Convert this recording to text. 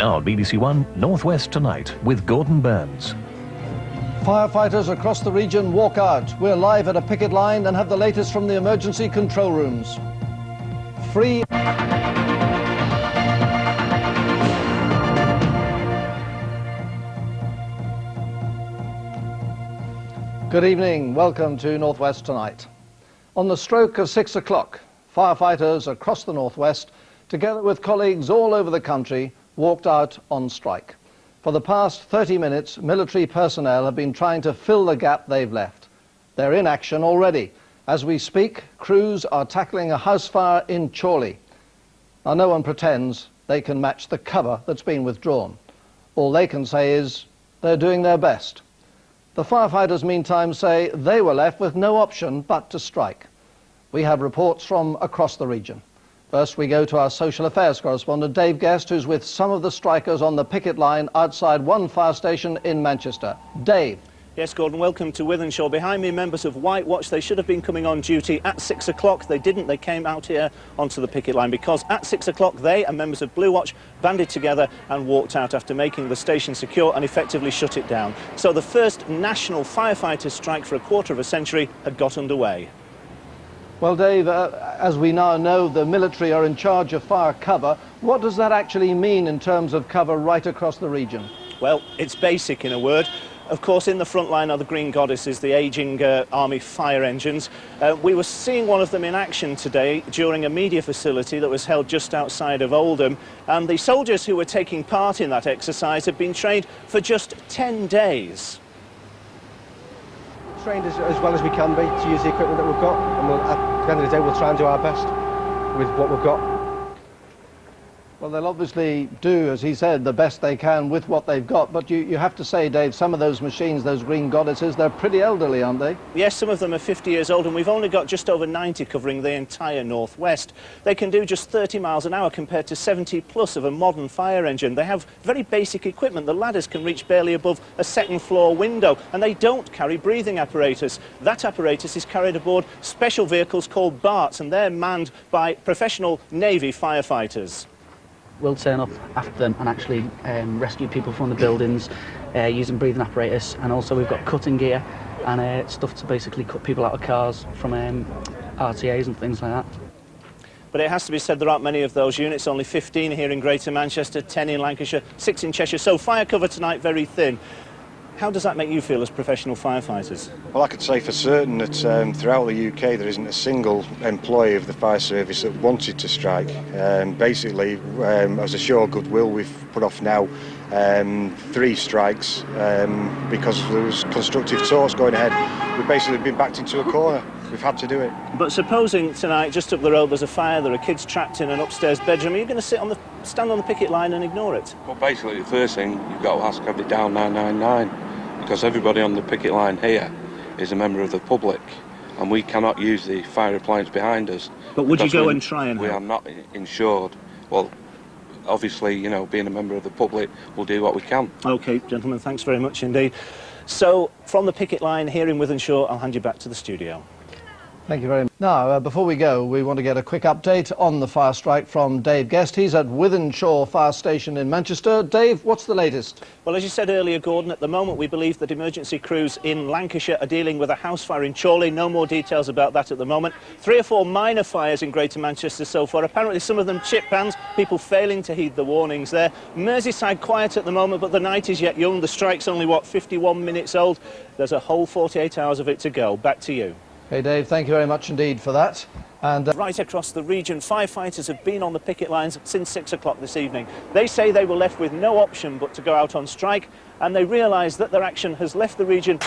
Now on BBC One, North West Tonight with Gordon Burns. Firefighters across the region walk out. We're live at a picket line and have the latest from the emergency control rooms. Free. Good evening. Welcome to North West Tonight. On the stroke of 6 o'clock, firefighters across the Northwest, together with colleagues all over the country, walked out on strike. For the past 30 minutes, military personnel have been trying to fill the gap they've left. They're in action already. As we speak, crews are tackling a house fire in Chorley. Now, no one pretends they can match the cover that's been withdrawn. All they can say is they're doing their best. The firefighters, meantime, say they were left with no option but to strike. We have reports from across the region. First, we go to our social affairs correspondent, Dave Guest, who's with some of the strikers on the picket line outside one fire station in Manchester. Dave. Yes, Gordon, welcome to Wythenshawe. Behind me, members of White Watch. They should have been coming on duty at 6 o'clock. They didn't. They came out here onto the picket line because at 6 o'clock they and members of Blue Watch banded together and walked out after making the station secure and effectively shut it down. So the first national firefighters' strike for a quarter of a century had got underway. Well, Dave, as we now know, the military are in charge of fire cover. What does that actually mean in terms of cover right across the region? Well, it's basic in a word. Of course, in the front line are the Green Goddesses, the ageing Army fire engines. We were seeing one of them in action today during a media facility that was held just outside of Oldham. And the soldiers who were taking part in that exercise had been trained for just 10 days. Trained as well as we can be to use the equipment that we've got. And at the end of the day, we'll try and do our best with what we've got. Well, they'll obviously do, as he said, the best they can with what they've got. But you have to say, Dave, some of those machines, those Green Goddesses, they're pretty elderly, aren't they? Yes, some of them are 50 years old, and we've only got just over 90 covering the entire northwest. They can do just 30 miles an hour compared to 70 plus of a modern fire engine. They have very basic equipment. The ladders can reach barely above a second floor window, and they don't carry breathing apparatus. That apparatus is carried aboard special vehicles called BARTs, and they're manned by professional Navy firefighters. We'll turn up after them and actually rescue people from the buildings using breathing apparatus, and also we've got cutting gear and stuff to basically cut people out of cars from RTAs and things like that. But it has to be said there aren't many of those units, only 15 here in Greater Manchester, 10 in Lancashire, 6 in Cheshire, so fire cover tonight very thin. How does that make you feel as professional firefighters? Well, I could say for certain that throughout the UK there isn't a single employee of the fire service that wanted to strike. Basically, as a show of goodwill, we've put off now 3 strikes because there was constructive talks going ahead. We've basically been backed into a corner. We've had to do it. But supposing tonight, just up the road, there's a fire, there are kids trapped in an upstairs bedroom, are you going to stand on the picket line and ignore it? Well, basically, the first thing you've got to ask, have they down 999? Because everybody on the picket line here is a member of the public, and we cannot use the fire appliance behind us. But would you go and try and help? We are not insured. Well, obviously, you know, being a member of the public, we'll do what we can. OK, gentlemen, thanks very much indeed. So, from the picket line here in Wythenshawe, I'll hand you back to the studio. Thank you very much. Now, before we go, we want to get a quick update on the fire strike from Dave Guest. He's at Wythenshawe Fire Station in Manchester. Dave, what's the latest? Well, as you said earlier, Gordon, at the moment we believe that emergency crews in Lancashire are dealing with a house fire in Chorley. No more details about that at the moment. 3 or 4 minor fires in Greater Manchester so far. Apparently some of them chip pans, people failing to heed the warnings there. Merseyside quiet at the moment, but the night is yet young. The strike's only, 51 minutes old. There's a whole 48 hours of it to go. Back to you. Hey, Dave, thank you very much indeed for that. And right across the region, firefighters have been on the picket lines since 6 o'clock this evening. They say they were left with no option but to go out on strike, and they realise that their action has left the region